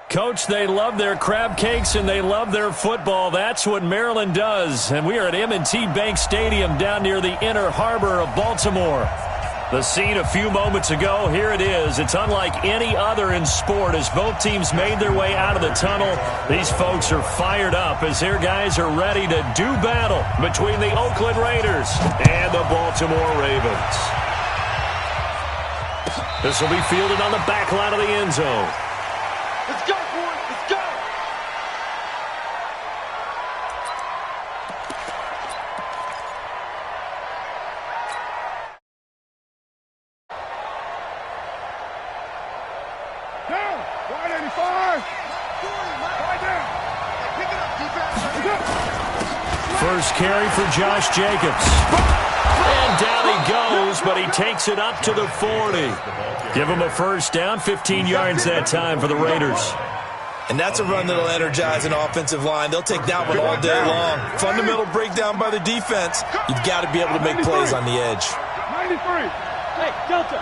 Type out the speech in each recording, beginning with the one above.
Coach, they love their crab cakes and they love their football. That's what Maryland does. And we are at M&T Bank Stadium down near the Inner Harbor of Baltimore. The scene a few moments ago, here it is. It's unlike any other in sport as both teams made their way out of the tunnel. These folks are fired up as their guys are ready to do battle between the Oakland Raiders and the Baltimore Ravens. This will be fielded on the back line of the end zone. Let's go, boys. Let's go. Down. 185. Right down. Pick it up, defense. First carry for Josh Jacobs. And down he goes, but he takes it up to the 40. Give him a first down, 15 yards that time for the Raiders. And that's a run that'll energize an offensive line. They'll take that one all day long. Fundamental breakdown by the defense. You've got to be able to make plays on the edge. 93. Hey, Delta.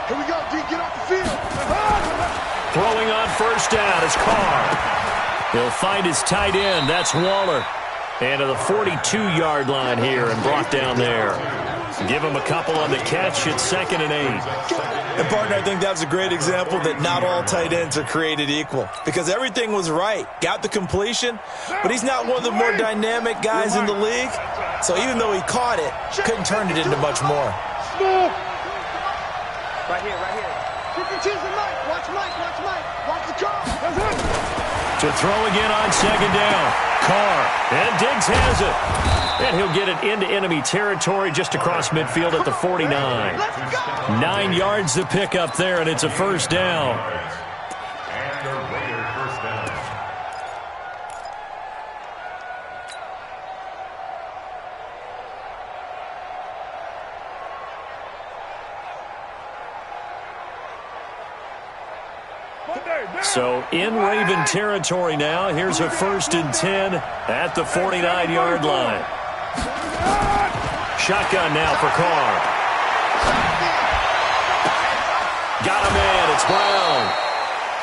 Here we go, D. Get off the field. Throwing on first down is Carr. He'll find his tight end. That's Waller. And to the 42-yard line here and brought down there. Give him a couple on the catch. It's 2nd and 8. And, partner, I think that's a great example that not all tight ends are created equal because everything was right. Got the completion, but he's not one of the more dynamic guys in the league. So even though he caught it, couldn't turn it into much more. Right here, right here. Watch Mike. Watch the car. To throw again on 2nd down. Carr. And Diggs has it. And he'll get it into enemy territory just across midfield at the 49. 9 yards to pick up there, and it's a first down. And the Raiders first down. So in Raven territory now. Here's a 1st and 10 at the 49-yard line. Shotgun now for Carr. Got a man. It's Brown.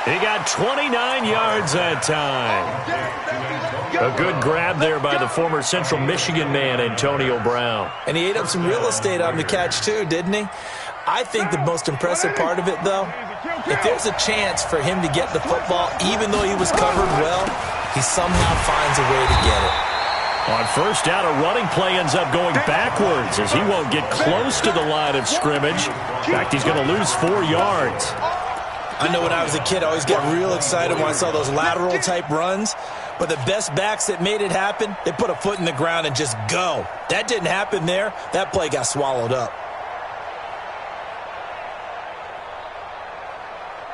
He got 29 yards that time. A good grab there by the former Central Michigan man, Antonio Brown. And he ate up some real estate on the catch too, didn't he? I think the most impressive part of it, though, if there's a chance for him to get the football, even though he was covered well, he somehow finds a way to get it. On first down, a running play ends up going backwards as he won't get close to the line of scrimmage. In fact, he's going to lose 4 yards. I know when I was a kid, I always got real excited when I saw those lateral-type runs. But the best backs that made it happen, they put a foot in the ground and just go. That didn't happen there. That play got swallowed up.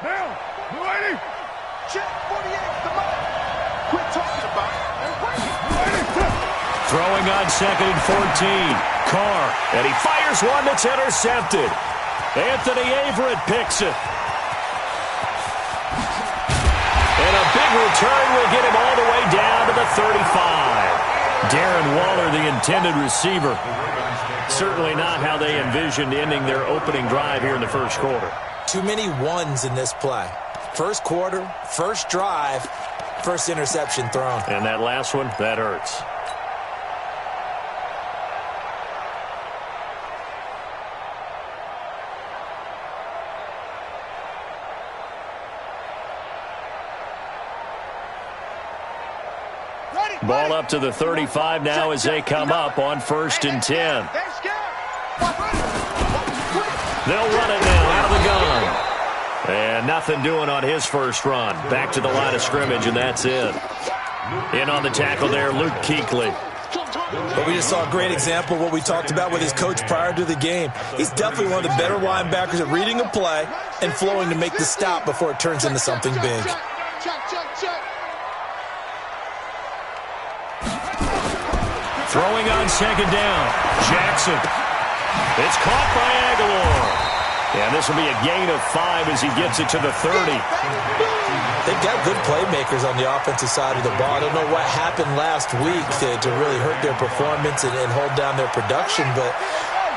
Now, 280. Check 48. Come on. Quit talking about it. Throwing on 2nd and 14. Carr, and he fires one that's intercepted. Anthony Averett picks it. And a big return will get him all the way down to the 35. Darren Waller, the intended receiver. Certainly not how they envisioned ending their opening drive here in the first quarter. Too many ones in this play. First quarter, first drive, first interception thrown. And that last one, that hurts. Ball up to the 35 now as they come up on 1st and 10. They'll run it now out of the gun. And nothing doing on his first run. Back to the line of scrimmage, and that's it. In on the tackle there, Luke Kuechly. But we just saw a great example of what we talked about with his coach prior to the game. He's definitely one of the better linebackers at reading a play and flowing to make the stop before it turns into something big. Throwing on 2nd down, Jackson. It's caught by Aguilar. And this will be a gain of 5 as he gets it to the 30. They've got good playmakers on the offensive side of the ball. I don't know what happened last week to really hurt their performance and hold down their production, but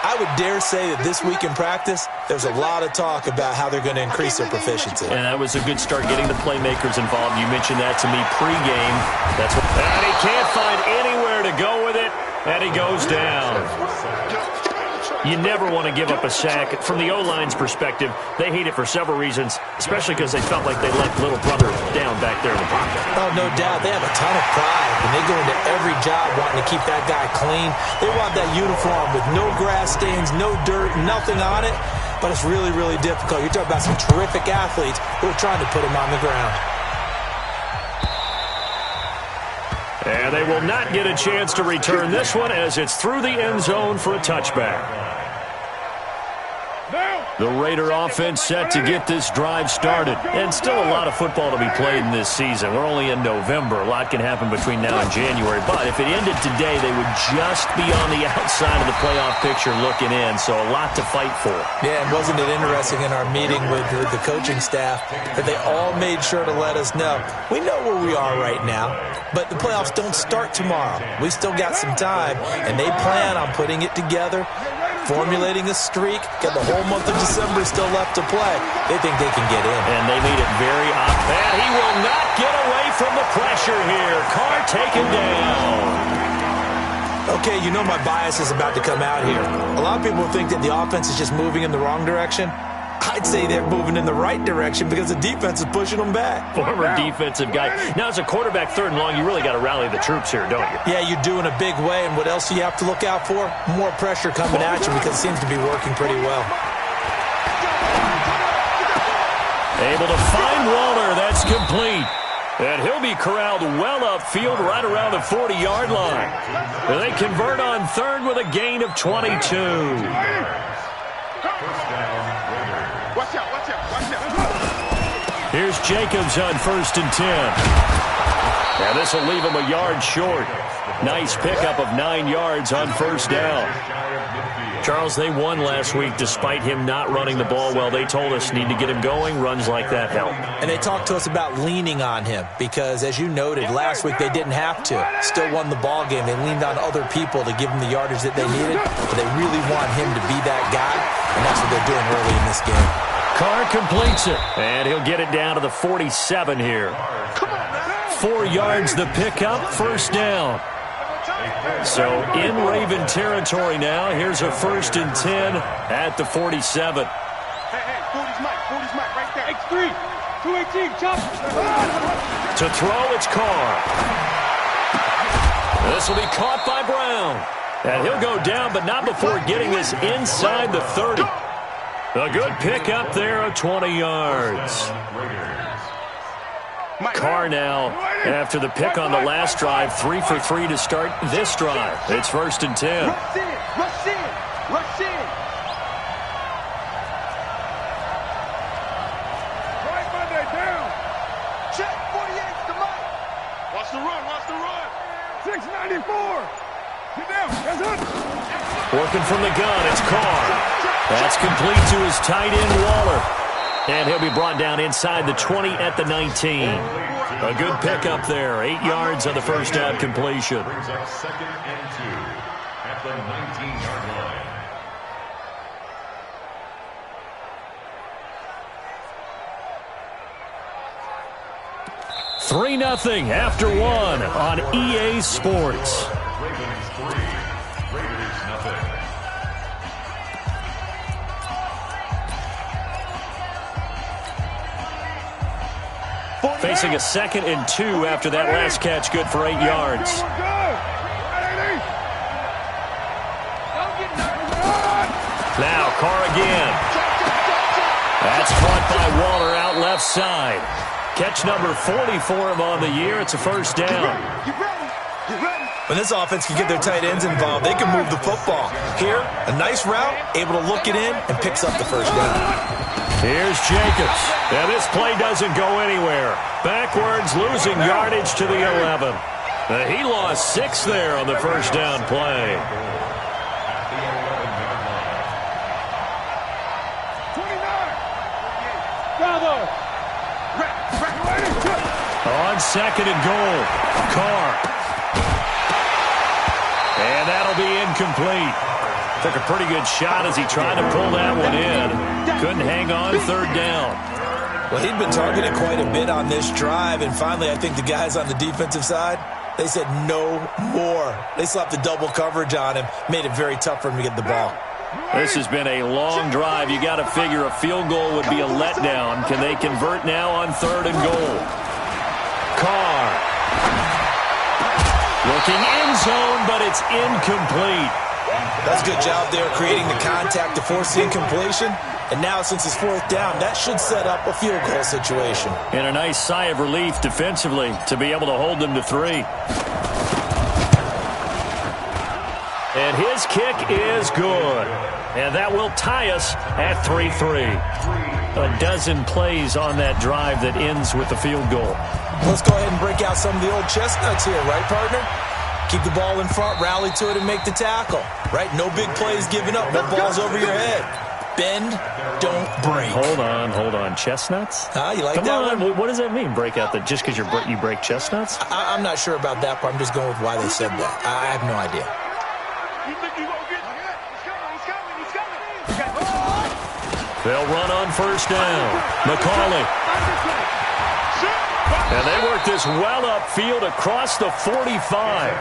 I would dare say that this week in practice, there's a lot of talk about how they're going to increase their proficiency. And that was a good start getting the playmakers involved. You mentioned that to me pregame. And he can't find anywhere to go with it, and he goes down. You never want to give up a sack. From the O-line's perspective, they hate it for several reasons, especially because they felt like they let little brother down back there in the pocket. Oh, no doubt. They have a ton of pride, and they go into every job wanting to keep that guy clean. They want that uniform with no grass stains, no dirt, nothing on it, but it's really, really difficult. You're talking about some terrific athletes who are trying to put him on the ground. And they will not get a chance to return this one as it's through the end zone for a touchback. The Raider offense set to get this drive started. And still a lot of football to be played in this season. We're only in November. A lot can happen between now and January. But if it ended today, they would just be on the outside of the playoff picture looking in. So a lot to fight for. Yeah, and wasn't it interesting in our meeting with the coaching staff that they all made sure to let us know, we know where we are right now, but the playoffs don't start tomorrow. We still got some time, and they plan on putting it together, formulating a streak, got the whole month of December still left to play. They think they can get in. And they made it very obvious. And he will not get away from the pressure here. Carr taken down. Okay, you know my bias is about to come out here. A lot of people think that the offense is just moving in the wrong direction. I'd say they're moving in the right direction because the defense is pushing them back. Former defensive guy. Now, as a quarterback, 3rd and long, you really got to rally the troops here, don't you? Yeah, you're doing a big way, and what else do you have to look out for? More pressure coming at you because it seems to be working pretty well. Able to find Waller. That's complete. And he'll be corralled well upfield right around the 40-yard line. And they convert on 3rd with a gain of 22. Watch out, watch out, watch out. Here's Jacobs on 1st and 10. Now this will leave him a yard short. Nice pickup of 9 yards on 1st down. Charles, they won last week despite him not running the ball well. They told us need to get him going. Runs like that help. And they talked to us about leaning on him because, as you noted, last week they didn't have to. Still won the ball game. They leaned on other people to give them the yardage that they needed. But they really want him to be that guy, and that's what they're doing early in this game. Carr completes it, and he'll get it down to the 47 here. 4 yards the pickup, 1st down. So in Raven territory now. Here's a 1st and 10 at the 47. Hey, 40's Mike right there. X3, 218, chop. To throw, it's Carr. This will be caught by Brown. And he'll go down, but not before getting this inside the 30. A good pickup there of 20 yards. Carr now, after the pick on the last drive, 3 for 3 to start this drive. It's 1st and 10. Rush in, rush in, rush in. Right Monday down. Check 48 to Mike. Watch the run, watch the run. 694. Get down, that's it. Working from the gun, it's Carr. That's complete to his tight end, Waller. And he'll be brought down inside the 20 at the 19. A good pickup there. 8 yards on the 1st down completion. Brings up 2nd and 2 at the 19-yard line. 3-0 after 1 on EA Sports. Ravens 3, Raiders nothing. Facing a 2nd and 2 after that last catch, good for 8 yards. Now Carr again. That's caught by Waller out left side. Catch number 40 for him on the year. It's a 1st down. Get ready, get ready. When this offense can get their tight ends involved, they can move the football. Here, a nice route, able to look it in, and picks up the 1st down. Here's Jacobs. Now this play doesn't go anywhere. Backwards, losing yardage to the 11. He lost 6 there on the 1st down play. On 2nd and goal, Carr. And that'll be incomplete. Took a pretty good shot as he tried to pull that one in. Couldn't hang on third down. Well, he'd been targeted quite a bit on this drive, and finally I think the guys on the defensive side, they said no more. They slapped the double coverage on him, made it very tough for him to get the ball. This has been a long drive. You got to figure a field goal would be a letdown. Can they convert now on third and goal? Carr. Looking end zone, but it's incomplete. That's a good job there creating the contact to force the incompletion. And now since it's fourth down, that should set up a field goal situation. And a nice sigh of relief defensively to be able to hold them to 3. And his kick is good. And that will tie us at 3-3. A dozen plays on that drive that ends with the field goal. Let's go ahead and break out some of the old chestnuts here, right, partner? Keep the ball in front, rally to it, and make the tackle. Right? No big plays given up. No balls over your head. Bend, don't break. Hold on. Chestnuts? You like Come that on. one? What does that mean, break out? That just because you break chestnuts? I'm not sure about that part. I'm just going with why they said that. I have no idea. You think you gonna get? He's coming. They'll run on first down. McCauley. And they work this well upfield across the 45.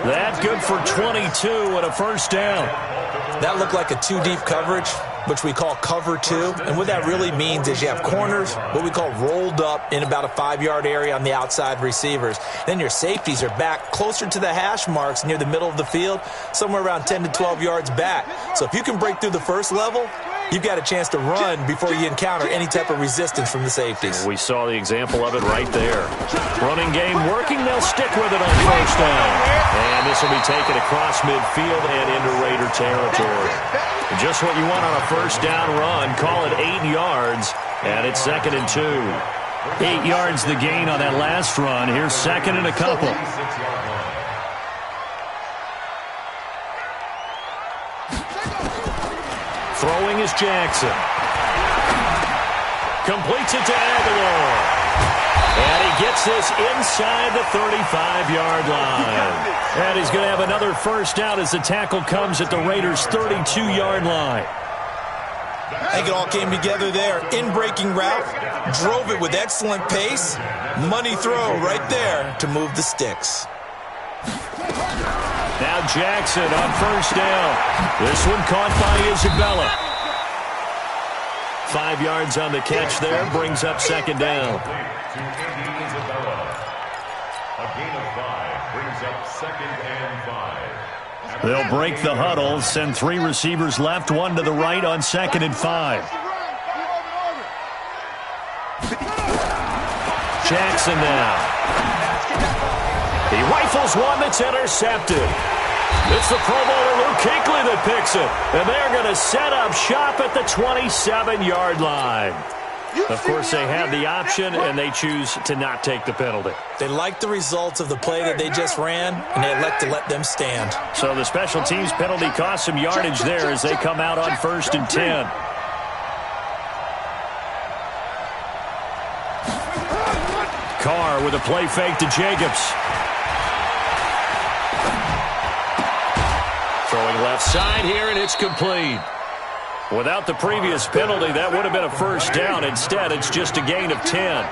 That good for 22 and a first down. That looked like a two-deep coverage, which we call cover 2. And what that really means is you have corners, what we call rolled up in about a 5-yard area on the outside receivers. Then your safeties are back closer to the hash marks near the middle of the field, somewhere around 10 to 12 yards back. So if you can break through the first level, you've got a chance to run before you encounter any type of resistance from the safeties. We saw the example of it right there. Running game working. They'll stick with it on first down. And this will be taken across midfield and into Raider territory. Just what you want on a first down run. Call it 8 yards. And it's 2nd and 2. 8 yards the gain on that last run. Here's 2nd and a couple. Throwing is Jackson. Completes it to Aguilar. And he gets this inside the 35-yard line. And he's going to have another first down as the tackle comes at the Raiders' 32-yard line. I think it all came together there. In-breaking route, drove it with excellent pace. Money throw right there to move the sticks. Now Jackson on first down. This one caught by Isabella. 5 yards on the catch there, brings up 2nd down. A gain of 5 brings up 2nd and 5. They'll break the huddle, send 3 receivers left, 1 to the right on 2nd and 5. Jackson now. He rifles one that's intercepted. It's the Pro Bowler Luke Kuechly that picks it. And they're going to set up shop at the 27-yard line. Of course, they have the option, and they choose to not take the penalty. They like the results of the play that they just ran, and they elect to let them stand. So the special teams penalty costs some yardage there as they come out on 1st and 10. Carr with a play fake to Jacobs. Throwing left side here, and it's complete. Without the previous penalty, that would have been a first down. Instead, it's just a gain of 10.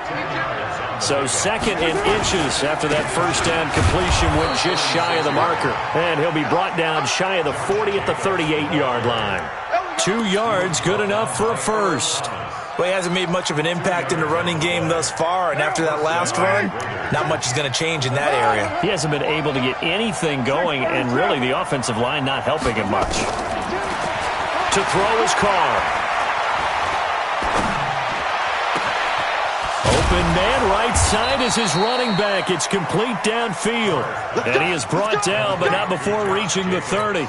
So 2nd and inches after that first down completion went just shy of the marker. And he'll be brought down shy of the 40 at the 38-yard line. 2 yards, good enough for a first. Well, he hasn't made much of an impact in the running game thus far, and after that last run, not much is going to change in that area. He hasn't been able to get anything going, and really the offensive line not helping him much. To throw his Carr. Open man right side is his running back. It's complete downfield. And he is brought down, but not before reaching the 30.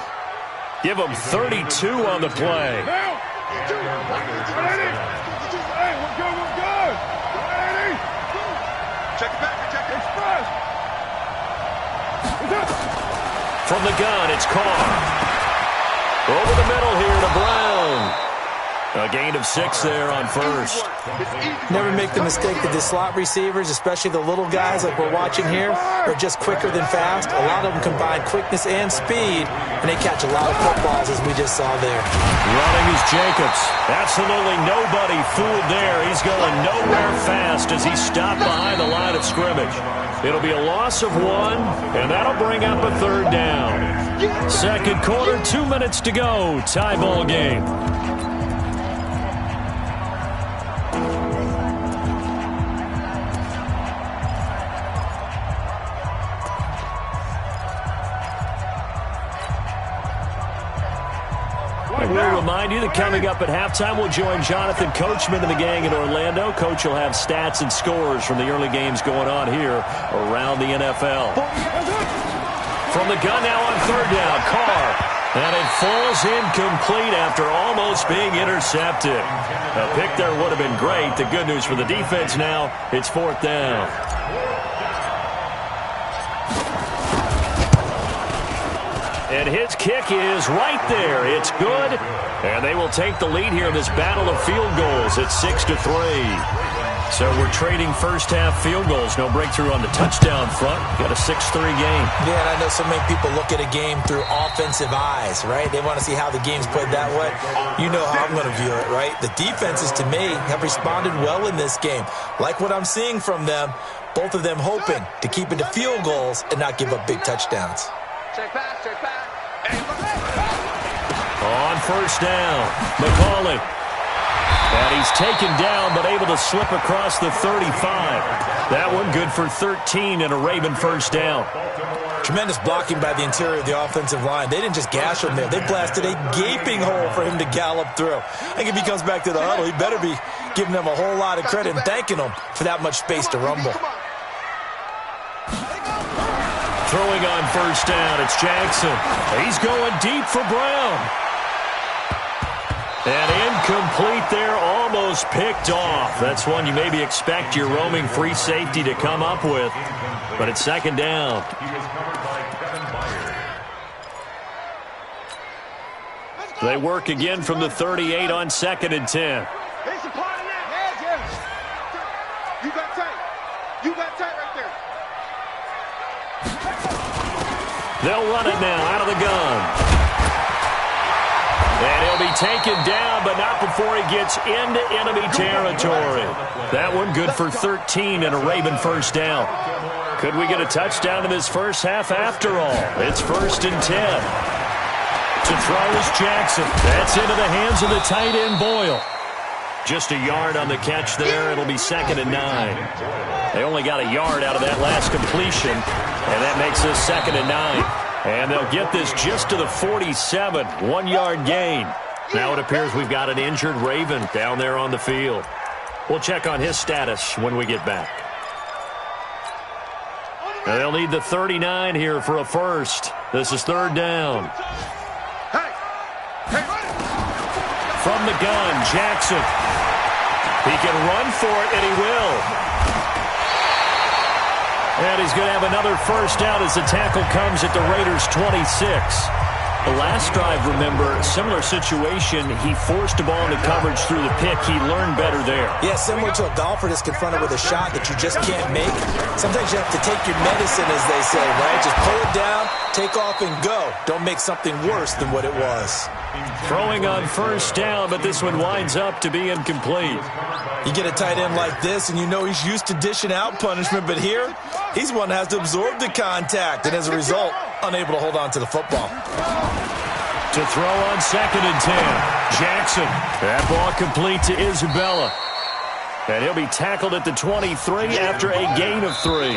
Give him 32 on the play. From the gun, it's Carr. Over the middle here to Brown. A gain of 6 there on first. Never make the mistake that the slot receivers, especially the little guys like we're watching here, are just quicker than fast. A lot of them combine quickness and speed, and they catch a lot of footballs, as we just saw there. Running is Jacobs. Absolutely nobody fooled there. He's going nowhere fast as he stopped behind the line of scrimmage. It'll be a loss of 1, and that'll bring up a third down. Second quarter, 2 minutes to go. Tie ball game. We'll remind you that coming up at halftime, we'll join Jonathan Coachman and the gang in Orlando. Coach will have stats and scores from the early games going on here around the NFL. From the gun now on third down, Carr. And it falls incomplete after almost being intercepted. A pick there would have been great. The good news for the defense now, it's fourth down. And his kick is right there. It's good. And they will take the lead here in this battle of field goals at 6-3. So we're trading first-half field goals. No breakthrough on the touchdown front. Got a 6-3 game. Yeah, and I know so many people look at a game through offensive eyes, right? They want to see how the game's played that way. You know how I'm going to view it, right? The defenses, to me, have responded well in this game. Like what I'm seeing from them, both of them hoping to keep it to field goals and not give up big touchdowns. Check pass, check pass. On first down, McCauley. And he's taken down, but able to slip across the 35. That one good for 13 and a Raven first down. Tremendous blocking by the interior of the offensive line. They didn't just gash him there. They blasted a gaping hole for him to gallop through. I think if he comes back to the huddle, he better be giving them a whole lot of credit and thanking them for that much space to rumble. Throwing on first down, it's Jackson. He's going deep for Brown. And incomplete there, almost picked off. That's one you maybe expect your roaming free safety to come up with. But it's second down. They work again from the 38 on 2nd and 10. You got tight. You got tight right there. They'll run it now out of the gun. And he'll be taken down, but not before he gets into enemy territory. That one good for 13 and a Raven first down. Could we get a touchdown in this first half after all? It's 1st and 10. To throw is Jackson. That's into the hands of the tight end, Boyle. Just a yard on the catch there. It'll be 2nd and 9. They only got a yard out of that last completion, and that makes this 2nd and 9. And they'll get this just to the 47, 1-yard gain. Now it appears we've got an injured Raven down there on the field. We'll check on his status when we get back. And they'll need the 39 here for a first. This is third down. From the gun, Jackson. He can run for it, and he will. And he's going to have another first down as the tackle comes at the Raiders' 26. The last drive, remember, similar situation. He forced the ball into coverage through the pick. He learned better there. Yeah, similar to a golfer that's confronted with a shot that you just can't make. Sometimes you have to take your medicine, as they say, right? Just pull it down, take off, and go. Don't make something worse than what it was. Throwing on first down, but this one winds up to be incomplete. You get a tight end like this, and you know he's used to dishing out punishment, but here, he's one that has to absorb the contact, and as a result, unable to hold on to the football. To throw on 2nd and 10, Jackson. That ball complete to Isabella. And he'll be tackled at the 23 after a gain of 3.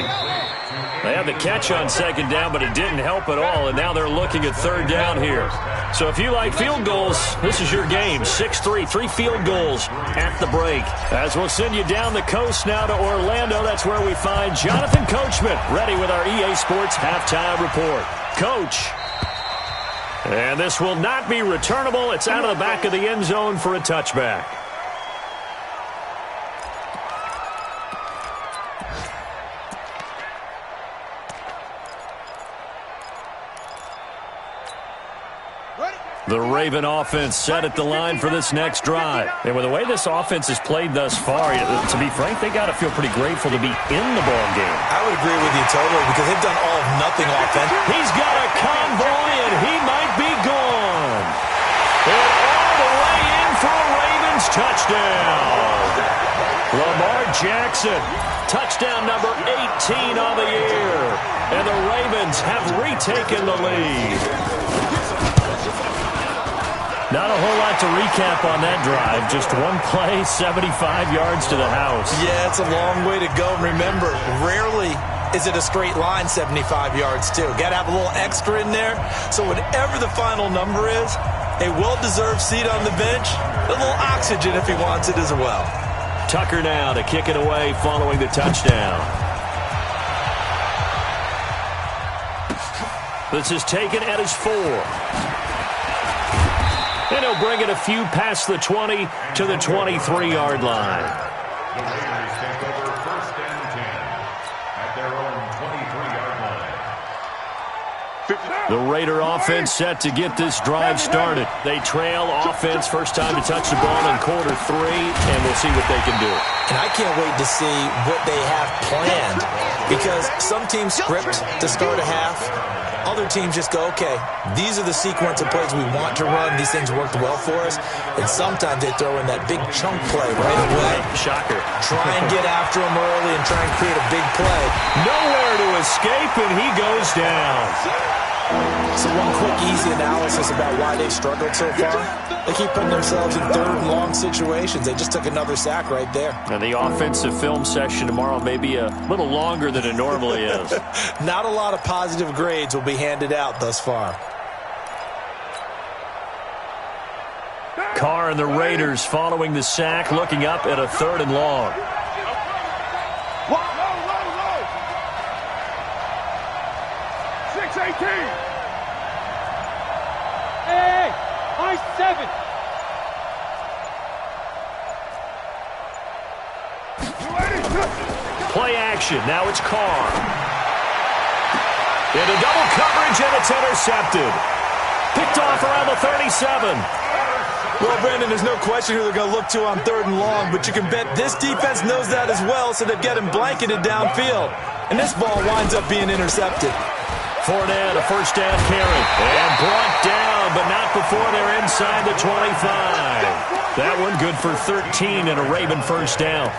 They had the catch on 2nd down, but it didn't help at all, and now they're looking at third down here. So if you like field goals, this is your game. 6-3, 3 field goals at the break. As we'll send you down the coast now to Orlando, that's where we find Jonathan Coachman, ready with our EA Sports Halftime Report. Coach. And this will not be returnable. It's out of the back of the end zone for a touchback. The Raven offense set at the line for this next drive. And with the way this offense has played thus far, to be frank, they got to feel pretty grateful to be in the ball game. I would agree with you totally because they've done all of nothing offense. He's got a convoy, and he might be gone. And all the way in for a Ravens touchdown. Lamar Jackson, touchdown number 18 on the year. And the Ravens have retaken the lead. Not a whole lot to recap on that drive. Just one play, 75 yards to the house. Yeah, it's a long way to go. Remember, rarely is it a straight line 75 yards, too. Got to have a little extra in there. So whatever the final number is, a well-deserved seat on the bench, a little oxygen if he wants it as well. Tucker now to kick it away following the touchdown. This is taken at his 4. And he'll bring it a few past the 20 to the 23-yard line. The Raiders take over 1st and 10 at their own 23-yard line. The Raider offense set to get this drive started. They trail offense, first time to touch the ball in quarter 3, and we'll see what they can do. And I can't wait to see what they have planned because some teams script to start a half. Other teams just go, okay, these are the sequence of plays we want to run. These things worked well for us. And sometimes they throw in that big chunk play right away. Shocker. Try and get after him early and try and create a big play. Nowhere to escape, and he goes down. So one quick, easy analysis about why they've struggled so far. They keep putting themselves in third and long situations. They just took another sack right there. And the offensive film session tomorrow may be a little longer than it normally is. Not a lot of positive grades will be handed out thus far. Carr and the Raiders following the sack, looking up at a 3rd and long. Low. 6-18. Hey, I-7. Play action. Now it's Carr. Into double coverage, and it's intercepted. Picked off around the 37. Well, Brandon, there's no question who they're going to look to on 3rd and long, but you can bet this defense knows that as well, so they've got him blanketed downfield. And this ball winds up being intercepted. Fournette, a first down carry. And brought down, but not before they're inside the 25. That one good for 13 and a Raven first down.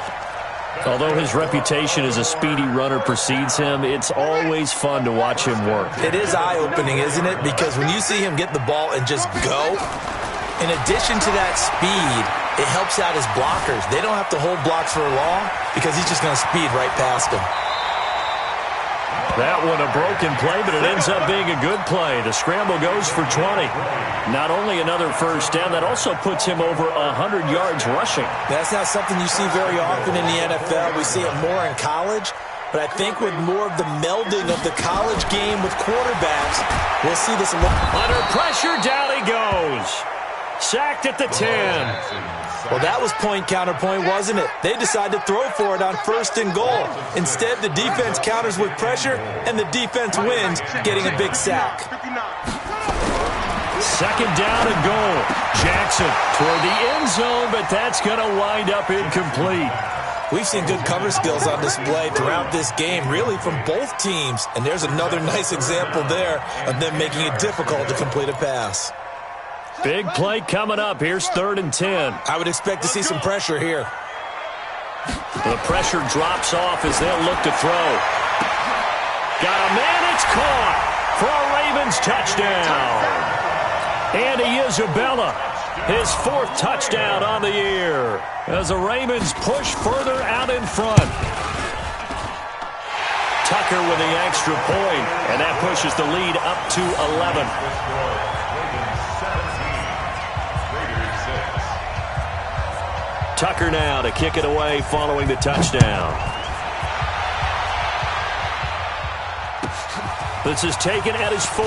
Although his reputation as a speedy runner precedes him, it's always fun to watch him work. It is eye-opening, isn't it? Because when you see him get the ball and just go, in addition to that speed, it helps out his blockers. They don't have to hold blocks for long because he's just going to speed right past them. That one a broken play, but it ends up being a good play. The scramble goes for 20. Not only another first down, that also puts him over 100 yards rushing. That's not something you see very often in the NFL. We see it more in college. But I think with more of the melding of the college game with quarterbacks, we'll see this a little. Under pressure, down he goes. Sacked at the 10. Well, that was point counterpoint, wasn't it? They decided to throw for it on 1st and goal. Instead, the defense counters with pressure, and the defense wins, getting a big sack. 2nd down and goal. Jackson toward the end zone, but that's going to wind up incomplete. We've seen good cover skills on display throughout this game, really from both teams. And there's another nice example there of them making it difficult to complete a pass. Big play coming up. Here's 3rd and 10. I would expect to see some pressure here. The pressure drops off as they'll look to throw. Got a man. It's caught for a Ravens touchdown. Andy Isabella, his 4th touchdown on the year as the Ravens push further out in front. Tucker with the extra point, and that pushes the lead up to 11. Tucker now to kick it away following the touchdown. This is taken at his 4.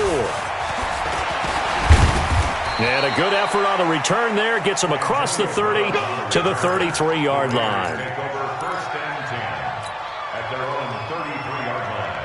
And a good effort on the return there. Gets him across the 30 to the 33-yard line. Take over 1st and 10 at their own 33-yard line.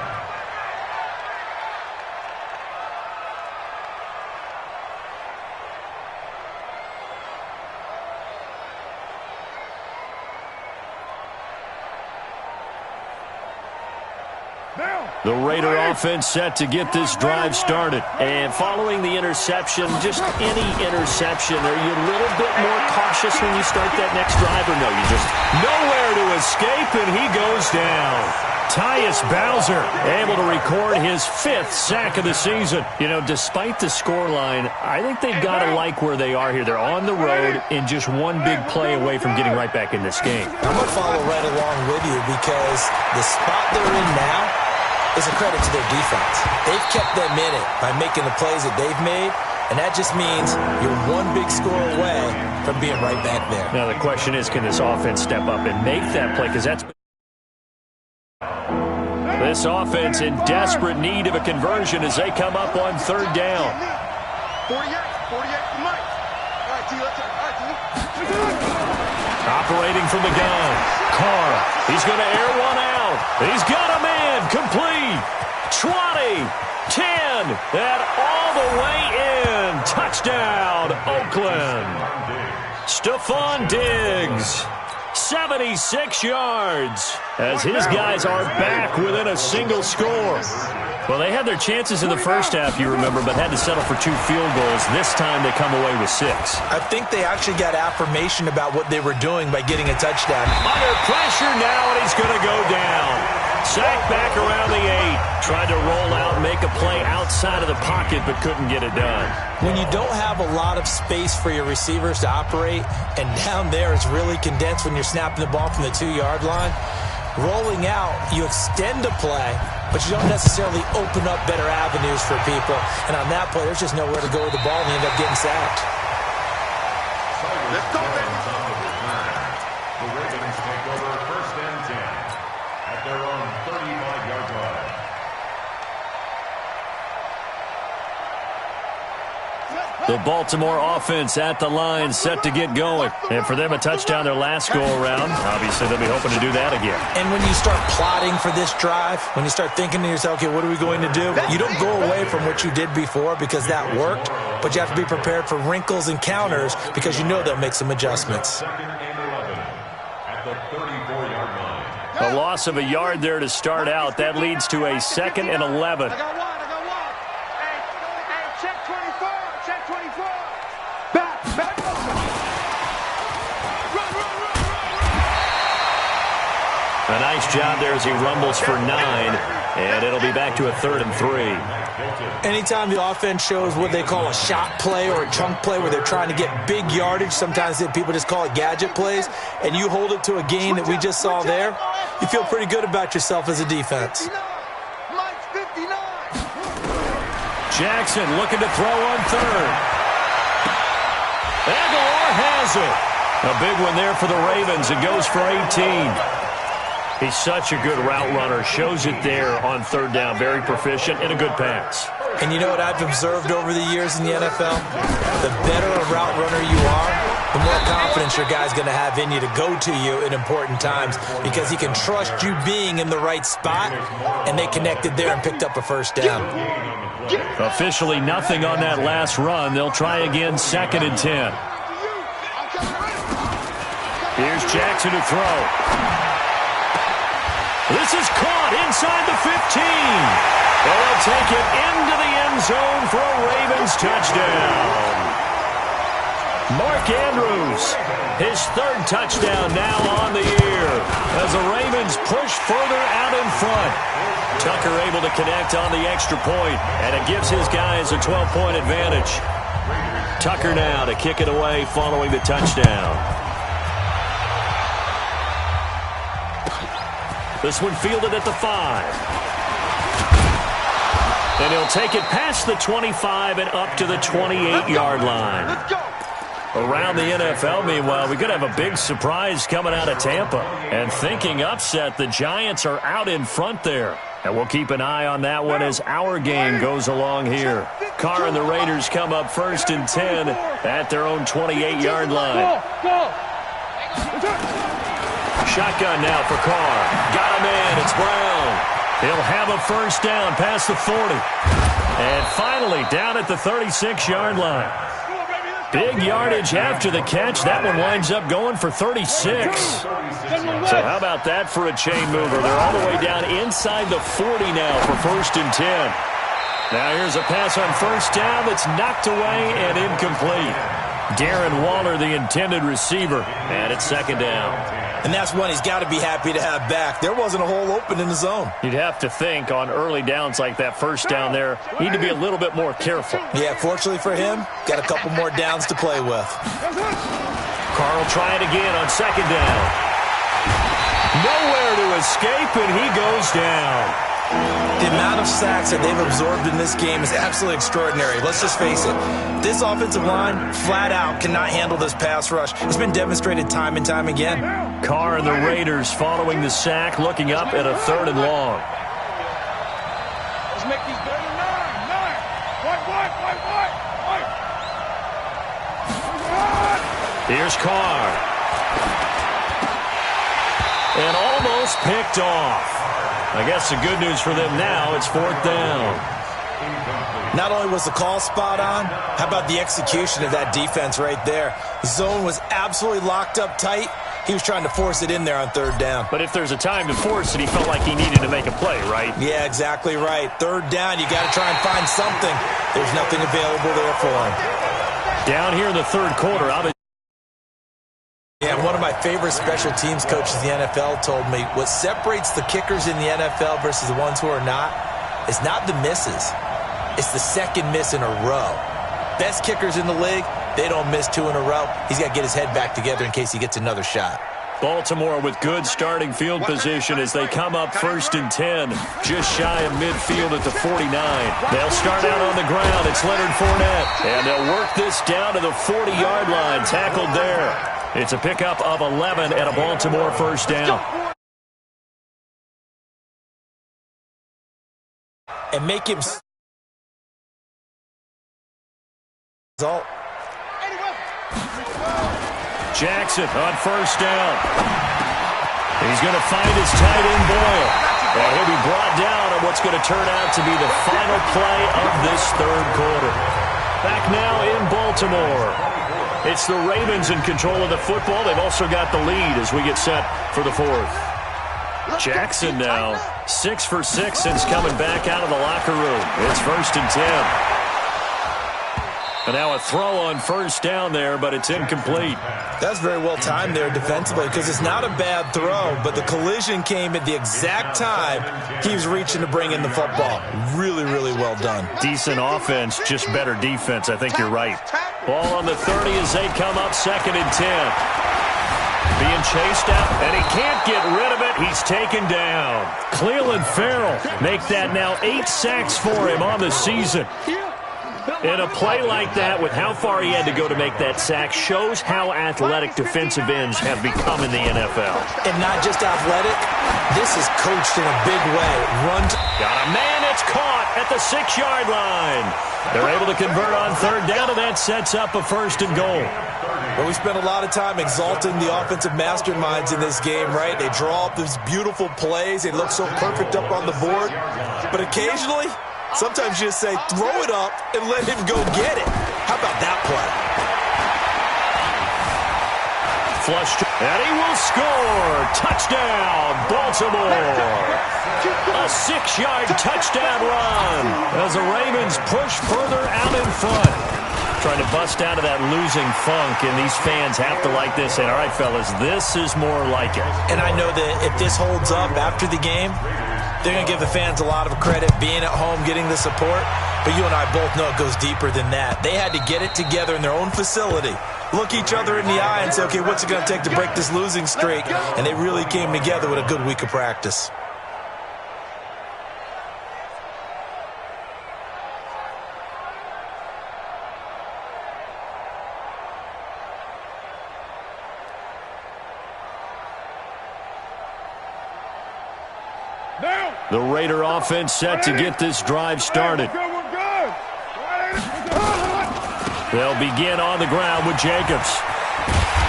The Raider offense set to get this drive started. And following the interception, just any interception, are you a little bit more cautious when you start that next drive, or no? You just nowhere to escape, and he goes down. Tyus Bowser able to record his 5th sack of the season. You know, despite the scoreline, I think they've got to like where they are here. They're on the road and just one big play away from getting right back in this game. I'm going to follow right along with you because the spot they're in now is a credit to their defense. They've kept them in it by making the plays that they've made, and that just means you're one big score away from being right back there. Now the question is, can this offense step up and make that play? Because that's this offense in desperate need of a conversion as they come up on 3rd down. 48 for Mike. All right, T, let's Operating from the gun. Carr, he's going to air one out. He's got a man, complete. 20, 10, and all the way in. Touchdown, Oakland. Stephon Diggs. 76 yards as his guys are back within a single score. Well, they had their chances in the first half, you remember, but had to settle for 2 field goals. This time they come away with 6. I think they actually got affirmation about what they were doing by getting a touchdown. Under pressure now, and he's going to go down. Sacked back around the 8. Tried to roll out, make a play outside of the pocket, but couldn't get it done. When you don't have a lot of space for your receivers to operate, and down there it's really condensed when you're snapping the ball from the 2-yard line, rolling out, you extend a play, but you don't necessarily open up better avenues for people. And on that play, there's just nowhere to go with the ball, and you end up getting sacked. Let's go, baby. The Ravens take over 1st and 10 at their own 35-yard line. The Baltimore offense at the line, set to get going. And for them, a touchdown their last go-around. Obviously, they'll be hoping to do that again. And when you start plotting for this drive, when you start thinking to yourself, okay, what are we going to do? You don't go away from what you did before because that worked, but you have to be prepared for wrinkles and counters because you know they'll make some adjustments. 2nd and 11 at the 34-yard line. A loss of a yard there to start out. That leads to a 2nd and 11. I got one. Hey, check 24. Check 24. Back. A nice job there as he rumbles for 9, and it'll be back to a 3rd and 3. Anytime the offense shows what they call a shot play or a chunk play where they're trying to get big yardage, sometimes people just call it gadget plays, and you hold it to a gain that we just saw there, you feel pretty good about yourself as a defense. Mike's 59. Jackson looking to throw on 3rd. Aguilar has it. A big one there for the Ravens. It goes for 18. He's such a good route runner. Shows it there on 3rd down. Very proficient and a good pass. And you know what I've observed over the years in the NFL? The better a route runner you are, the more confidence your guy's going to have in you to go to you in important times because he can trust you being in the right spot, and they connected there and picked up a 1st down. Officially nothing on that last run. They'll try again, 2nd and 10. Here's Jackson to throw. This is caught inside the 15. And they'll take it into the end zone for a Ravens touchdown. Mark Andrews, his 3rd touchdown now on the year as the Ravens push further out in front. Tucker able to connect on the extra point, and it gives his guys a 12-point advantage. Tucker now to kick it away following the touchdown. This one fielded at the 5. And he'll take it past the 25 and up to the 28-yard line. Let's go. Around the NFL, meanwhile, we could have a big surprise coming out of Tampa. And thinking upset, the Giants are out in front there. And we'll keep an eye on that one as our game goes along here. Carr and the Raiders come up 1st and 10 at their own 28-yard line. Shotgun now for Carr. Got him in. It's Brown. He'll have a 1st down past the 40. And finally down at the 36-yard line. Big yardage after the catch. That one winds up going for 36. So how about that for a chain mover? They're all the way down inside the 40 now for 1st and 10. Now here's a pass on 1st down that's knocked away and incomplete. Darren Waller, the intended receiver, and it's 2nd down. And that's one he's got to be happy to have back. There wasn't a hole open in the zone. You'd have to think on early downs like that 1st down there, need to be a little bit more careful. Yeah, fortunately for him, got a couple more downs to play with. Carl trying again on 2nd down. Nowhere to escape, and he goes down. The amount of sacks that they've absorbed in this game is absolutely extraordinary. Let's just face it. This offensive line, flat out, cannot handle this pass rush. It's been demonstrated time and time again. Carr and the Raiders following the sack, looking up at a 3rd and long. Let's make these better. 9. White. Here's Carr. And almost picked off. I guess the good news for them now, it's 4th down. Not only was the call spot on, how about the execution of that defense right there? The zone was absolutely locked up tight. He was trying to force it in there on 3rd down. But if there's a time to force it, he felt like he needed to make a play, right? Yeah, exactly right. 3rd down, you got to try and find something. There's nothing available there for him. Down here in the 3rd quarter, Yeah, one of my favorite special teams coaches in the NFL told me what separates the kickers in the NFL versus the ones who are not is not the misses. It's the 2nd miss in a row. Best kickers in the league, they don't miss 2 in a row. He's got to get his head back together in case he gets another shot. Baltimore with good starting field position as they come up 1st and 10, just shy of midfield at the 49. They'll start out on the ground. It's Leonard Fournette, and they'll work this down to the 40-yard line, tackled there. It's a pickup of 11 and a Baltimore 1st down. And make him result. Jackson on 1st down. He's going to find his tight end Boyle. And he'll be brought down on what's going to turn out to be the final play of this 3rd quarter. Back now in Baltimore. It's the Ravens in control of the football. They've also got the lead as we get set for the 4th. Jackson now 6 for 6 since coming back out of the locker room. It's 1st and 10. And now a throw on 1st down there, but it's incomplete. That's very well timed there defensively because it's not a bad throw, but the collision came at the exact time he was reaching to bring in the football. Really, really well done. Decent offense, just better defense. I think you're right. Ball on the 30 as they come up 2nd and 10. Being chased out, and he can't get rid of it. He's taken down. Clelin Ferrell make that now 8 sacks for him on the season. And a play like that, with how far he had to go to make that sack, shows how athletic defensive ends have become in the NFL. And not just athletic, this is coached in a big way. Got a man, it's caught at the 6-yard line. They're able to convert on 3rd down, and that sets up a 1st and goal. Well, we spent a lot of time exalting the offensive masterminds in this game, right? They draw up these beautiful plays. They look so perfect up on the board. But occasionally, sometimes you just say, throw it up and let him go get it. How about that play? Flushed, and he will score. Touchdown, Baltimore. A 6-yard touchdown run as the Ravens push further out in front. Trying to bust out of that losing funk, and these fans have to like this. And all right, fellas, this is more like it. And I know that if this holds up after the game, they're going to give the fans a lot of credit being at home, getting the support. But you and I both know it goes deeper than that. They had to get it together in their own facility, look each other in the eye and say, okay, what's it going to take to break this losing streak? And they really came together with a good week of practice. The Raider offense set to get this drive started. They'll begin on the ground with Jacobs.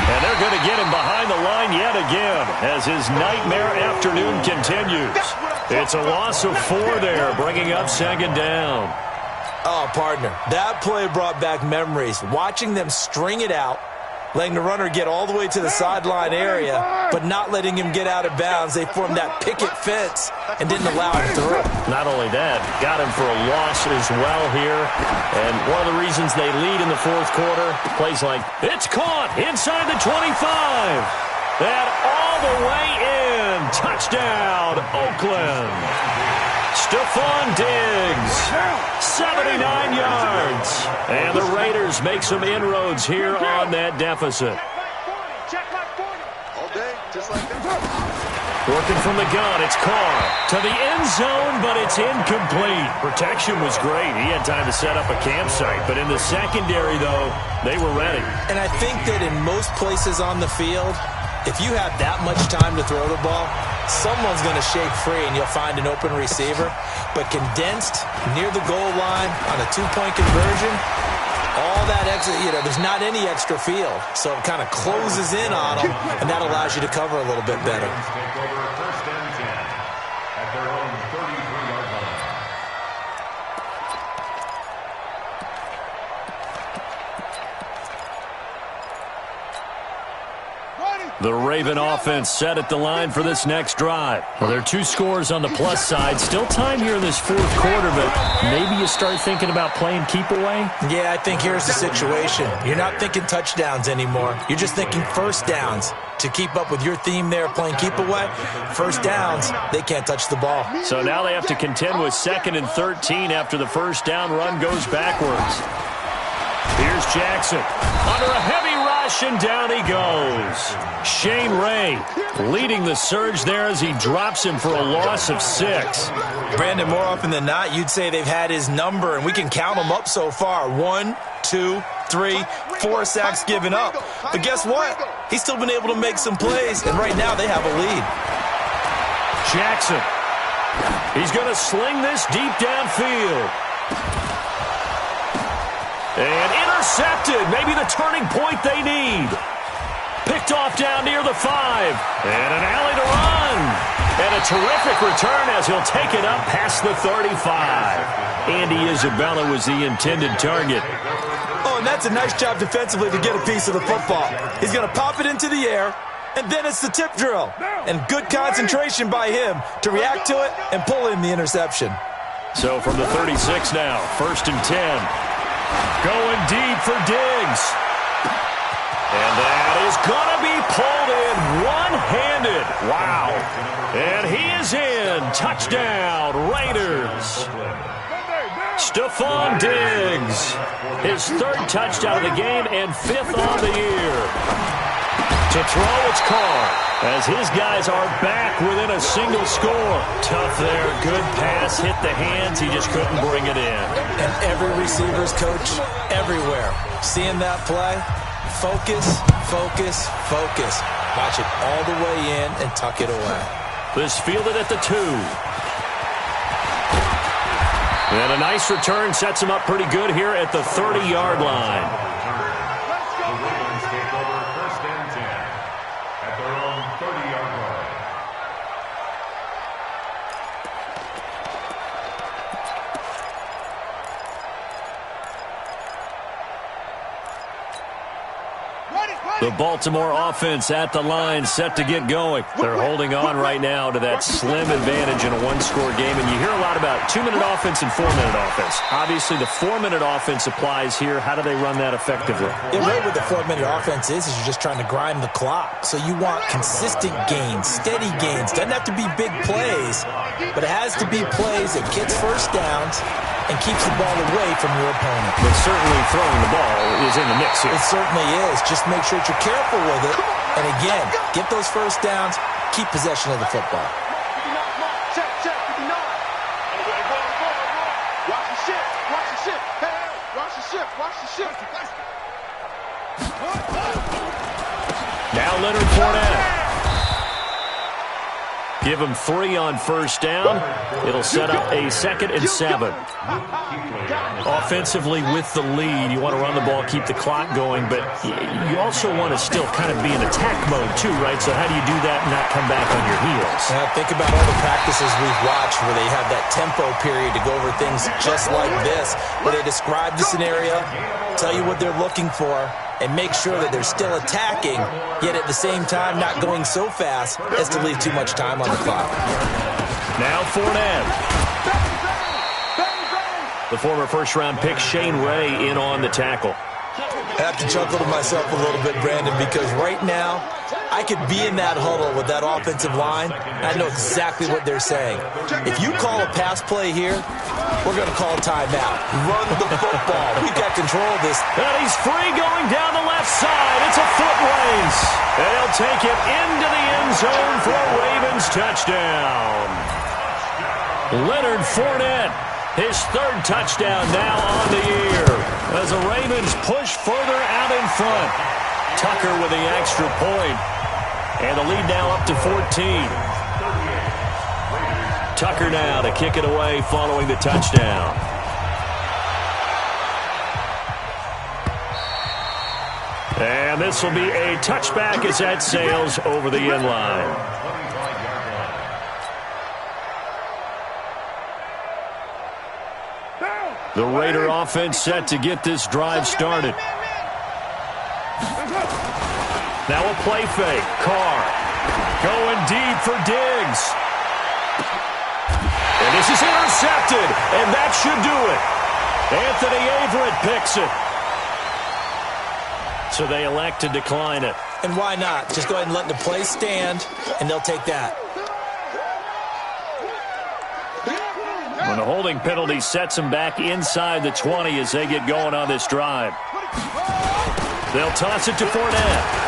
And they're going to get him behind the line yet again as his nightmare afternoon continues. It's a loss of 4 there, bringing up 2nd down. Oh, partner, that play brought back memories. Watching them string it out, letting the runner get all the way to the sideline area, but not letting him get out of bounds. They formed that picket fence and didn't allow him through. Not only that, got him for a loss as well here. And one of the reasons they lead in the fourth quarter, plays like, it's caught inside the 25. That all the way in. Touchdown, Oakland. Stephon Diggs, 79 yards. And the Raiders make some inroads here on that deficit. Check like 40. All day, just like that. Working from the gun, it's Carr to the end zone, but it's incomplete. Protection was great. He had time to set up a campsite, but in the secondary, though, they were ready. And I think that in most places on the field, if you have that much time to throw the ball, someone's going to shake free and you'll find an open receiver. But condensed near the goal line on a two-point conversion, all that extra, there's not any extra field. So it kind of closes in on them, and that allows you to cover a little bit better. Take over first and 10 at their own 33-yard line. The Raven offense set at the line for this next drive. Well, there are two scores on the plus side. Still time here in this fourth quarter, but maybe you start thinking about playing keep away? Yeah, I think here's the situation. You're not thinking touchdowns anymore. You're just thinking first downs. To keep up with your theme there, playing keep away, first downs, they can't touch the ball. So now they have to contend with 2nd and 13 after the first down run goes backwards. Here's Jackson under a heavy rush, and down he goes. Shane Ray leading the surge there as he drops him for a loss of 6. Brandon, more often than not, you'd say they've had his number, and we can count them up so far. 1, 2, 3, 4 sacks given up. But guess what? He's still been able to make some plays, and right now they have a lead. Jackson. He's going to sling this deep downfield. And intercepted. Maybe the turning point they need. Picked off down near the 5. And an alley to run. And a terrific return as he'll take it up past the 35. Andy Isabella was the intended target. Oh, and that's a nice job defensively to get a piece of the football. He's going to pop it into the air, and then it's the tip drill. And good concentration by him to react to it and pull in the interception. So from the 36 now, 1st and 10. Going deep for Diggs. And that is going to be pulled in one-handed. Wow. And he is in. Touchdown, Raiders. Stephon Diggs. His 3rd touchdown of the game and 5th on the year. To throw, it's Carr, as his guys are back within a single score. Tough there. Good pass. Hit the hands. He just couldn't bring it in. And every receiver's coach everywhere. Seeing that play, focus, focus, focus. Watch it all the way in and tuck it away. This fielded at the 2. And a nice return sets him up pretty good here at the 30-yard line. The Ravens take over first and 10 at their own 30-yard line. The Baltimore offense at the line, set to get going. They're holding on right now to that slim advantage in a one-score game. And you hear a lot about 2-minute offense and 4-minute offense. Obviously, the 4-minute offense applies here. How do they run that effectively? Yeah, really what the 4-minute offense is you're just trying to grind the clock. So you want consistent gains, steady gains. Doesn't have to be big plays, but it has to be plays that gets first downs and keeps the ball away from your opponent. But certainly throwing the ball is in the mix here. It certainly is. Just make sure that you're careful with it. And again, get those first downs, keep possession of the football. Check, 59. Watch the ship, watch the ship. Hey, watch the ship, watch the ship. Now Leonard Fournette. Give him 3 on first down. It'll set up a 2nd and 7. Offensively with the lead, you want to run the ball, keep the clock going, but you also want to still kind of be in attack mode too, right? So how do you do that and not come back on your heels? Think about all the practices we've watched where they have that tempo period to go over things just like this, where they describe the scenario, tell you what they're looking for, and make sure that they're still attacking, yet at the same time not going so fast as to leave too much time on the clock. Now Fournette. The former first-round pick Shane Ray in on the tackle. I have to chuckle to myself a little bit, Brandon, because right now I could be in that huddle with that offensive line. I know exactly what they're saying. If you call a pass play here, we're going to call a timeout. Run the football. We've got control of this. And he's free going down the left side. It's a foot race. And he'll take it into the end zone for a Ravens touchdown. Leonard Fournette, his 3rd touchdown now on the year as the Ravens push further out in front. Tucker with the extra point. And the lead now up to 14. Tucker now to kick it away following the touchdown. And this will be a touchback as that sails over the end line. The Raider offense set to get this drive started. Now a play fake. Carr going deep for Diggs. And this is intercepted, and that should do it. Anthony Averett picks it. So they elect to decline it. And why not? Just go ahead and let the play stand, and they'll take that. When the holding penalty sets them back inside the 20 as they get going on this drive. They'll toss it to Fournette.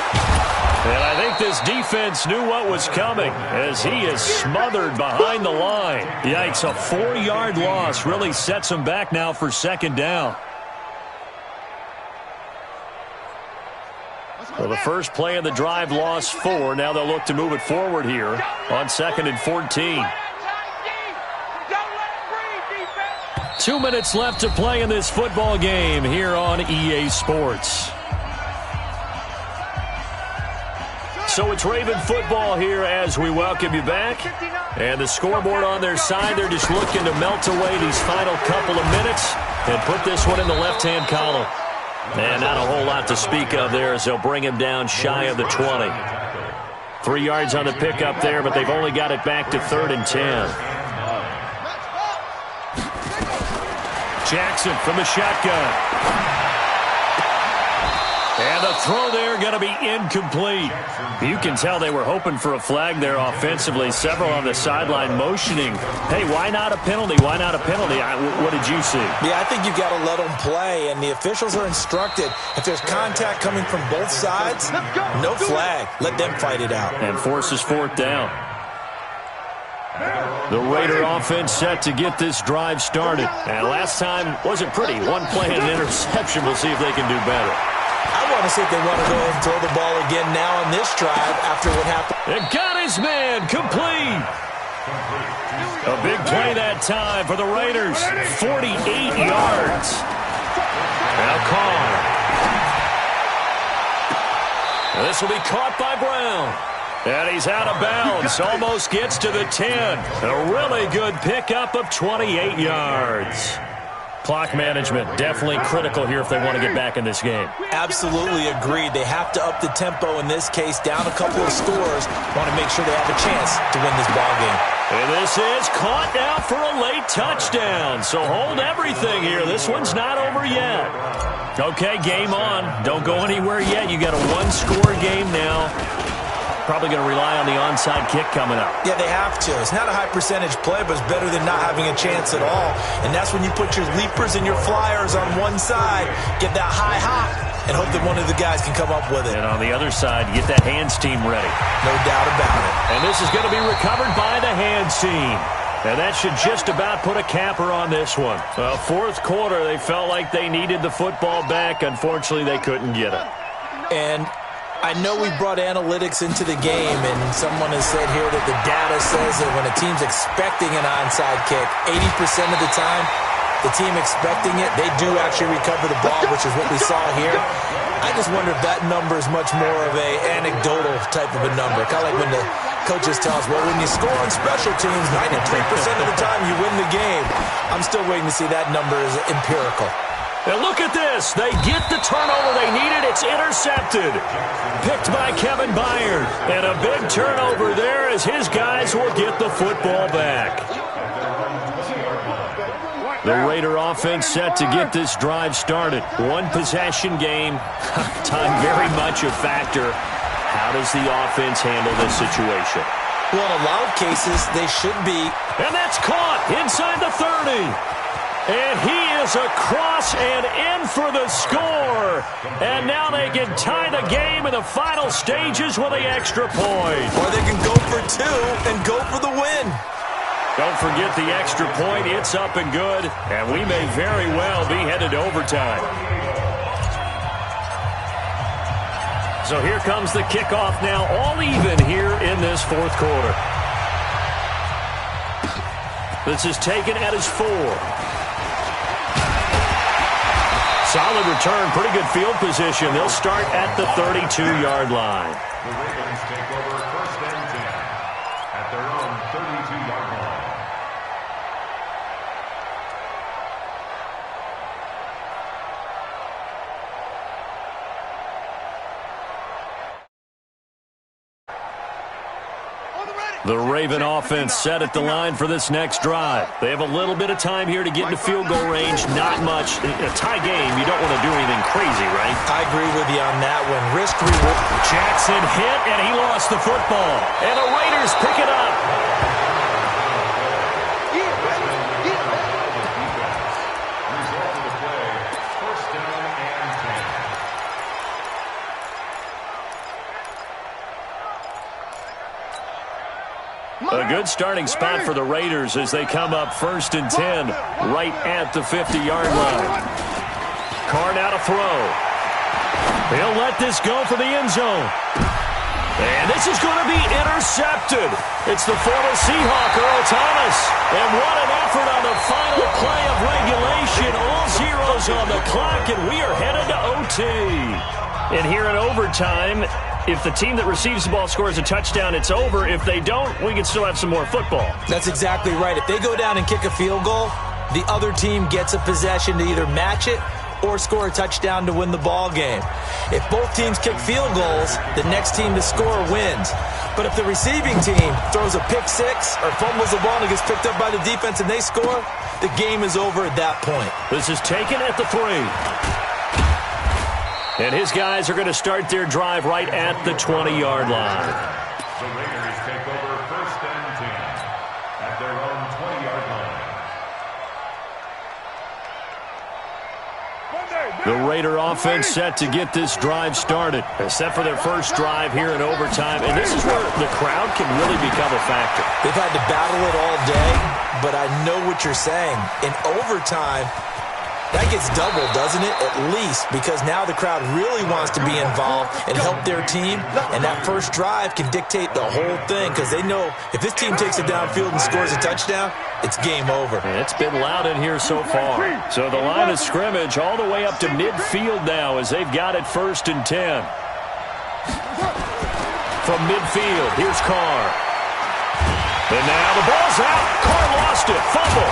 And I think this defense knew what was coming as he is smothered behind the line. Yikes, a 4-yard loss really sets him back now for 2nd down. Well, the first play of the drive lost 4. Now they'll look to move it forward here on 2nd and 14. 2 minutes left to play in this football game here on EA Sports. So it's Raven football here as we welcome you back. And the scoreboard on their side, they're just looking to melt away these final couple of minutes and put this one in the left-hand column. And not a whole lot to speak of there as they'll bring him down shy of the 20. 3 yards on the pickup there, but they've only got it back to 3rd and 10. Jackson from the shotgun. And the throw there going to be incomplete. You can tell they were hoping for a flag there offensively. Several on the sideline motioning. Hey, why not a penalty? Why not a penalty? What did you see? Yeah, I think you've got to let them play, and the officials are instructed. If there's contact coming from both sides, no flag. Let them fight it out. And forces 4th down. The Raider offense set to get this drive started. And last time wasn't pretty. 1 play and an interception. We'll see if they can do better. I want to see if they want to go ahead and throw the ball again now on this drive after what happened. And got his man complete. A big play that time for the Raiders. 48 yards. Now Carr. And this will be caught by Brown. And he's out of bounds. Almost gets to the 10. A really good pickup of 28 yards. Clock management definitely critical here if they want to get back in this game. Absolutely agreed. They have to up the tempo in this case, down a couple of scores. Want to make sure they have a chance to win this ball game. And this is caught now for a late touchdown. So hold everything here. This one's not over yet. Okay, game on. Don't go anywhere yet. You got a 1-score game now. Probably going to rely on the onside kick coming up. Yeah, they have to. It's not a high percentage play, but it's better than not having a chance at all. And that's when you put your leapers and your flyers on one side, get that high hop, and hope that one of the guys can come up with it. And on the other side, get that hands team ready. No doubt about it. And this is going to be recovered by the hands team. And that should just about put a capper on this one. Well, 4th quarter, they felt like they needed the football back. Unfortunately, they couldn't get it. And I know we brought analytics into the game, and someone has said here that the data says that when a team's expecting an onside kick, 80% of the time, the team expecting it, they do actually recover the ball, which is what we saw here. I just wonder if that number is much more of a anecdotal type of a number. Kind of like when the coaches tell us, well, when you score on special teams, 93% of the time you win the game. I'm still waiting to see that number is empirical. And look at this. They get the turnover they needed. It's intercepted. Picked by Kevin Byard. And a big turnover there as his guys will get the football back. The Raider offense set to get this drive started. One possession game. Time very much a factor. How does the offense handle this situation? Well, in a lot of cases, they should be. And that's caught inside the 30. And he is across and in for the score. And now they can tie the game in the final stages with the extra point. Or they can go for two and go for the win. Don't forget the extra point. It's up and good. And we may very well be headed to overtime. So here comes the kickoff now, all even here in this fourth quarter. This is taken at his 4. Solid return, pretty good field position. They'll start at the 32-yard line. The Ravens take over first and 10 at their own 32-yard line. The Raven offense set at the line for this next drive. They have a little bit of time here to get into field goal range. Not much. In a tie game, you don't want to do anything crazy, right? I agree with you on that one. Risk reward. Jackson hit, and he lost the football. And the Raiders pick it up. Result of the play, first down and 10. A good starting spot for the Raiders as they come up first and 10 right at the 50-yard line. Carr now to throw. He'll let this go for the end zone. And this is going to be intercepted. It's the former Seahawk, Earl Thomas. And what an effort on the final play of regulation. All zeros on the clock, and we are headed to OT. And here in overtime, if the team that receives the ball scores a touchdown, it's over. If they don't, we can still have some more football. That's exactly right. If they go down and kick a field goal, the other team gets a possession to either match it or score a touchdown to win the ball game. If both teams kick field goals, the next team to score wins. But if the receiving team throws a pick six or fumbles the ball and it gets picked up by the defense and they score, the game is over at that point. This is taken at the 3. And his guys are going to start their drive right at the 20-yard line. The Raiders take over first and 10 at their own 20-yard line. The Raider offense set to get this drive started. Except for their first drive here in overtime. And this is where the crowd can really become a factor. They've had to battle it all day, but I know what you're saying. In overtime, that gets doubled, doesn't it? At least, because now the crowd really wants to be involved and help their team, and that first drive can dictate the whole thing because they know if this team takes it downfield and scores a touchdown, it's game over. It's been loud in here so far. So the line of scrimmage all the way up to midfield now as they've got it first and 10. From midfield, here's Carr. And now the ball's out. Carr lost it. Fumble.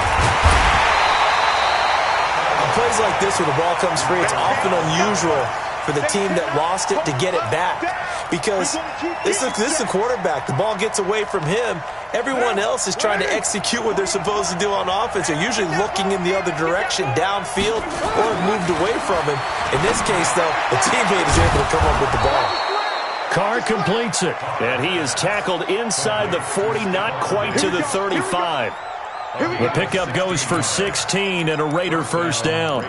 Plays like this where the ball comes free, it's often unusual for the team that lost it to get it back because this is the quarterback. The ball gets away from him. Everyone else is trying to execute what they're supposed to do on offense. They're usually looking in the other direction, downfield, or have moved away from him. In this case, though, the teammate is able to come up with the ball. Carr completes it, and he is tackled inside the 40, not quite to the 35. The pickup goes for 16 and a Raider first down.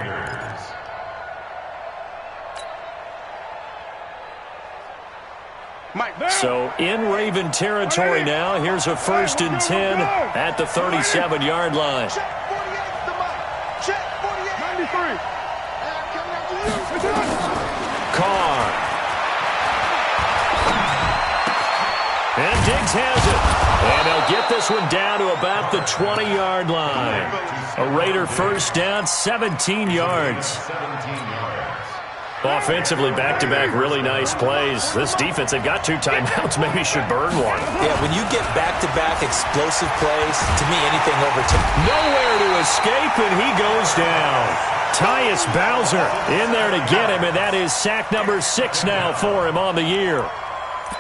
So in Raven territory now. Here's a first and 10 at the 37-yard line. Carr. Diggs has it. And they'll get this one down to about the 20-yard line. A Raider first down, 17 yards. Offensively, back-to-back really nice plays. This defense, they've got 2 timeouts, maybe should burn one. Yeah, when you get back-to-back explosive plays, to me, anything over 10. Nowhere to escape, and he goes down. Tyus Bowser in there to get him, and that is sack number 6 now for him on the year.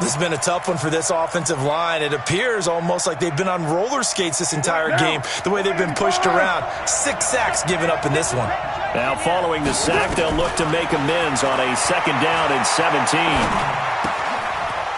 This has been a tough one for this offensive line. It appears almost like they've been on roller skates this entire game, the way they've been pushed around. 6 sacks given up in this one. Now, following the sack, they'll look to make amends on a 2nd down and 17.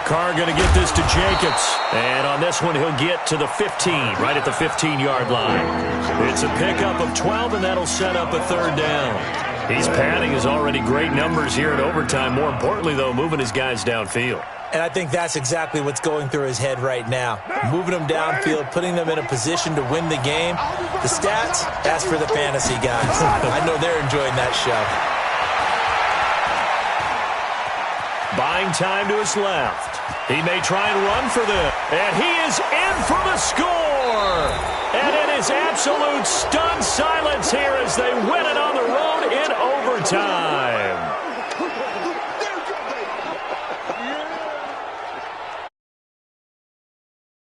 Carr going to get this to Jacobs. And on this one, he'll get to the 15, right at the 15-yard line. It's a pickup of 12, and that'll set up a 3rd down. He's padding his already great numbers here in overtime. More importantly, though, moving his guys downfield. And I think that's exactly what's going through his head right now. Moving them downfield, putting them in a position to win the game. The stats, that's for the fantasy guys. I know they're enjoying that show. Buying time to his left. He may try and run for them. And he is in for the score. And it is absolute stunned silence here as they win it on the road in overtime.